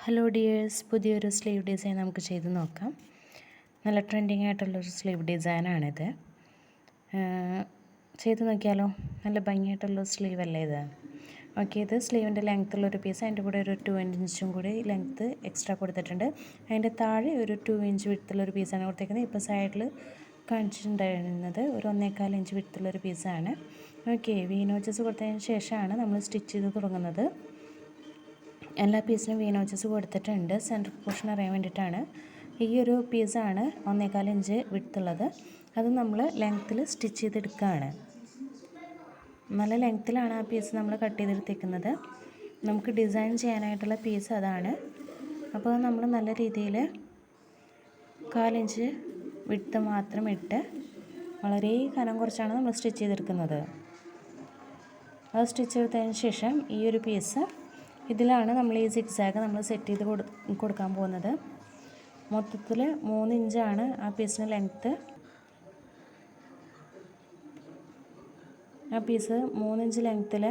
Hello dears, പുതിയൊരു sleeve design നമുക്ക് ചെയ്ത് നോക്കാം. നല്ല ട്രെൻഡിങ് ആയിട്ടുള്ളൊരു സ്ലീവ് ഡിസൈനാണിത്. ചെയ്ത് നോക്കിയാലോ? നല്ല ഭംഗിയായിട്ടുള്ള സ്ലീവ് അല്ലേ ഇത്? ഓക്കെ, ഇത് സ്ലീവിൻ്റെ ലെങ്ത്തുള്ളൊരു പീസ്. അതിൻ്റെ കൂടെ ഒരു 2 ഇഞ്ചും കൂടി ലെങ്ത്ത് എക്സ്ട്രാ കൊടുത്തിട്ടുണ്ട്. അതിൻ്റെ താഴെ ഒരു 2 ഇഞ്ച് വിഡ്ത്തുള്ളൊരു പീസാണ് കൊടുത്തേക്കുന്നത്. ഇപ്പോൾ സൈഡിൽ കാണിച്ചിട്ടുണ്ടായിരുന്നത് ഒരു 1.25 ഇഞ്ച് വിഡ്ത്തുള്ളൊരു പീസാണ്. ഓക്കെ, വി നോച്ചസ് കൊടുത്തതിന് ശേഷമാണ് നമ്മൾ സ്റ്റിച്ച് ചെയ്ത് തുടങ്ങുന്നത്. എല്ലാ പീസിനും വി നോച്ചസ് കൊടുത്തിട്ടുണ്ട്. സെൻറ്റർ പോർഷൻ അറിയാൻ വേണ്ടിയിട്ടാണ്. ഈ ഒരു പീസാണ് 1.25 ഇഞ്ച് വിഡ്ത്തുള്ളത്. അത് നമ്മൾ ലെങ്ത്തിൽ സ്റ്റിച്ച് ചെയ്തെടുക്കുകയാണ്. നല്ല ലെങ്ത്തിലാണ് ആ പീസ് നമ്മൾ കട്ട് ചെയ്തെടുത്തേക്കുന്നത്. നമുക്ക് ഡിസൈൻ ചെയ്യാനായിട്ടുള്ള പീസ് അതാണ്. അപ്പോൾ നമ്മൾ നല്ല രീതിയിൽ 1/4 ഇഞ്ച് വിഡ്ത്ത് മാത്രം ഇട്ട് വളരെ കനം കുറച്ചാണ് നമ്മൾ സ്റ്റിച്ച് ചെയ്തെടുക്കുന്നത്. അത് സ്റ്റിച്ച് ചെയ്തതിന് ശേഷം ഈ ഒരു പീസ് ഇതിലാണ് നമ്മൾ ഈ സിക്സാഗ് നമ്മൾ സെറ്റ് ചെയ്ത് കൊടുക്കാൻ പോകുന്നത്. മൊത്തത്തിൽ 3 ഇഞ്ചാണ് ആ പീസിന് ലെങ്ത്ത്. ആ പീസ് 3 ഇഞ്ച് ലെങ്ത്തിൽ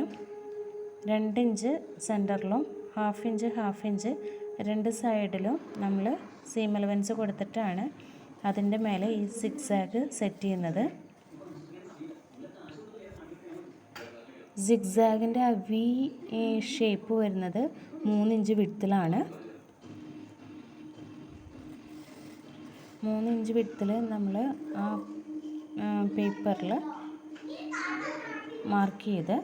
2 ഇഞ്ച് സെൻറ്ററിലും ഹാഫ് ഇഞ്ച് 2 സൈഡിലും നമ്മൾ സീം അലവൻസ് കൊടുത്തിട്ടാണ് അതിൻ്റെ മേലെ ഈ സിക്സാഗ് സെറ്റ് ചെയ്യുന്നത്. സിക്സാഗിൻ്റെ ആ വി ഷേപ്പ് വരുന്നത് 3 ഇഞ്ച് വിഡ്ത്തിലാണ്. 3 ഇഞ്ച് വിഡ്ത്തിൽ നമ്മൾ ആ പേപ്പറിൽ മാർക്ക് ചെയ്ത്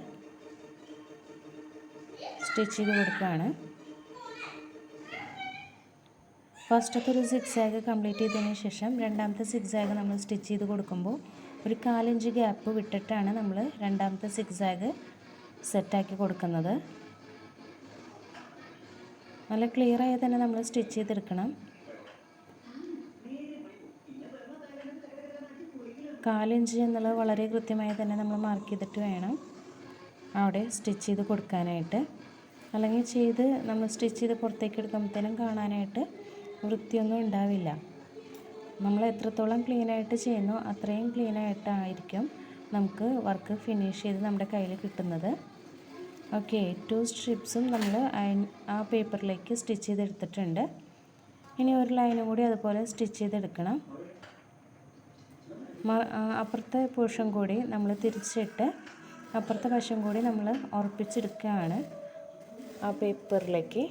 സ്റ്റിച്ച് ചെയ്ത് കൊടുക്കുകയാണ്. ഫസ്റ്റത്തെ ഒരു സിക്സാഗ് കംപ്ലീറ്റ് ചെയ്തതിന് ശേഷം രണ്ടാമത്തെ സിക്സാഗ് നമ്മൾ സ്റ്റിച്ച് ചെയ്ത് കൊടുക്കുമ്പോൾ ഒരു 1/4 ഇഞ്ച് ഗ്യാപ്പ് വിട്ടിട്ടാണ് നമ്മൾ രണ്ടാമത്തെ സിക്സാഗ് സെറ്റാക്കി കൊടുക്കുന്നത്. നല്ല ക്ലിയറായി തന്നെ നമ്മൾ സ്റ്റിച്ച് ചെയ്തെടുക്കണം. 1/4 ഇഞ്ച് എന്നുള്ളത് വളരെ കൃത്യമായി തന്നെ നമ്മൾ മാർക്ക് ചെയ്തിട്ട് വേണം അവിടെ സ്റ്റിച്ച് ചെയ്ത് കൊടുക്കാനായിട്ട്. അല്ലെങ്കിൽ നമ്മൾ സ്റ്റിച്ച് ചെയ്ത് പുറത്തേക്ക് എടുക്കുമ്പോഴത്തേനും കാണാനായിട്ട് വൃത്തിയൊന്നും ഉണ്ടാവില്ല. നമ്മൾ എത്രത്തോളം ക്ലീനായിട്ട് ചെയ്യുന്നോ അത്രയും ക്ലീനായിട്ടായിരിക്കും നമുക്ക് വർക്ക് ഫിനിഷ് ചെയ്ത് നമ്മുടെ കയ്യിൽ കിട്ടുന്നത്. ഓക്കെ, 2 സ്ട്രിപ്സും നമ്മൾ ആ പേപ്പറിലേക്ക് സ്റ്റിച്ച് ചെയ്തെടുത്തിട്ടുണ്ട്. ഇനി ഒരു ലൈനും കൂടി അതുപോലെ സ്റ്റിച്ച് ചെയ്തെടുക്കണം. അപ്പുറത്തെ പോർഷൻ കൂടി നമ്മൾ തിരിച്ചിട്ട് അപ്പുറത്തെ വശം കൂടി നമ്മൾ ഉറപ്പിച്ചെടുക്കുകയാണ് ആ പേപ്പറിലേക്ക്.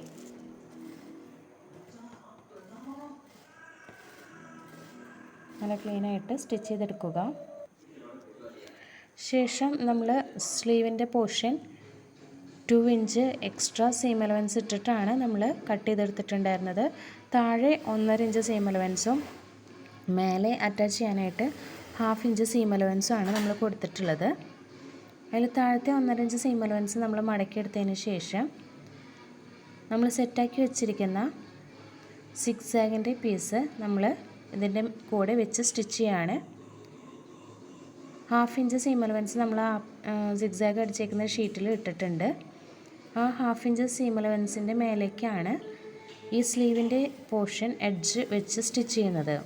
നല്ല ക്ലീനായിട്ട് സ്റ്റിച്ച് ചെയ്തെടുക്കുക. ശേഷം നമ്മൾ സ്ലീവിൻ്റെ portion 2 inch extra seam allowance ഇട്ടിട്ടാണ് നമ്മൾ കട്ട് ചെയ്തെടുത്തിട്ടുണ്ടായിരുന്നത്. താഴെ 1.5 ഇഞ്ച് സീം അലവൻസും മേലെ അറ്റാച്ച് ചെയ്യാനായിട്ട് 1/2 ഇഞ്ച് സീം അലവൻസും ആണ് നമ്മൾ കൊടുത്തിട്ടുള്ളത്. അതിൽ താഴത്തെ 1.5 ഇഞ്ച് സീം അലവൻസ് നമ്മൾ മടക്കിയെടുത്തതിന് ശേഷം നമ്മൾ സെറ്റാക്കി വെച്ചിരിക്കുന്ന സിക്സാഗിൻ്റെ പീസ് നമ്മൾ ഇതിൻ്റെ കൂടെ വെച്ച് സ്റ്റിച്ച് ചെയ്യാണ്. 1/2 ഇഞ്ച് സീം അലവൻസ് നമ്മൾ സിക്സാഗ് അടിച്ചേക്കുന്ന ഷീറ്റിൽ ഇട്ടിട്ടുണ്ട്. ആ 1/2 ഇഞ്ച് സീം അലവൻസിൻ്റെ മേലേക്കാണ് ഈ സ്ലീവിൻ്റെ പോർഷൻ എഡ്ജ് വെച്ച് സ്റ്റിച്ച് ചെയ്യുന്നത്.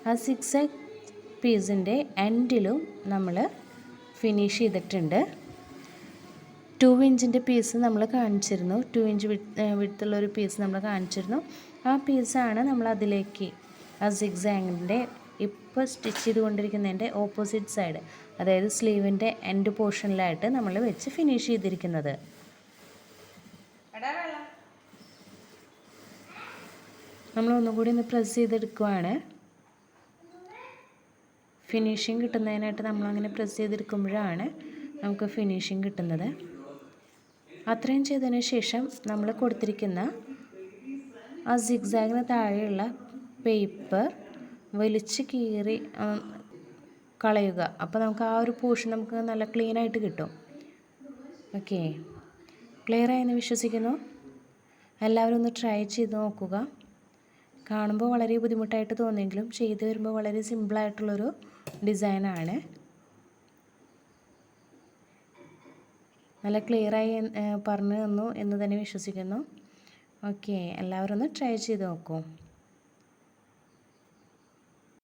ആ സിക്സാഗ് പീസിൻ്റെ എൻഡിലും നമ്മൾ ഫിനിഷ് ചെയ്തിട്ടുണ്ട്. 2 ഇഞ്ചിൻ്റെ പീസ് നമ്മൾ കാണിച്ചിരുന്നു. 2 ഇഞ്ച് വിഡ്ത്തുള്ളൊരു പീസ് നമ്മൾ കാണിച്ചിരുന്നു. ആ പീസാണ് നമ്മൾ അതിലേക്ക് ആ സിക്സാഗിൻ്റെ ഇപ്പോൾ സ്റ്റിച്ച് ചെയ്തുകൊണ്ടിരിക്കുന്നതിൻ്റെ ഓപ്പോസിറ്റ് സൈഡ്, അതായത് സ്ലീവിൻ്റെ എൻഡ് പോർഷനിലായിട്ട് നമ്മൾ വെച്ച് ഫിനിഷ് ചെയ്തിരിക്കുന്നത്. നമ്മൾ ഒന്നുകൂടി ഒന്ന് പ്രസ് ചെയ്തെടുക്കുവാണ്. ഫിനിഷിങ് കിട്ടുന്നതിനായിട്ട് നമ്മളങ്ങനെ പ്രസ് ചെയ്തെടുക്കുമ്പോഴാണ് നമുക്ക് ഫിനിഷിങ് കിട്ടുന്നത്. അത്രയും ചെയ്തതിന് ശേഷം നമ്മൾ കൊടുത്തിരിക്കുന്ന ആ സിക്സാഗിന് താഴെയുള്ള പേപ്പർ വലിച്ച് കീറി കളയുക. അപ്പോൾ നമുക്ക് ആ ഒരു പോർഷൻ നമുക്ക് നല്ല ക്ലീനായിട്ട് കിട്ടും. ഓക്കെ, ക്ലിയറായെന്ന് വിശ്വസിക്കുന്നു. എല്ലാവരും ഒന്ന് ട്രൈ ചെയ്ത് നോക്കുക. കാണുമ്പോൾ വളരെ ബുദ്ധിമുട്ടായിട്ട് തോന്നിയെങ്കിലും ചെയ്ത് വരുമ്പോൾ വളരെ സിമ്പിളായിട്ടുള്ളൊരു ഡിസൈനാണ്. നല്ല ക്ലിയറായി പറഞ്ഞു തന്നു എന്ന് തന്നെ വിശ്വസിക്കുന്നു. ഓക്കെ, എല്ലാവരും ഒന്ന് ട്രൈ ചെയ്ത് നോക്കൂ.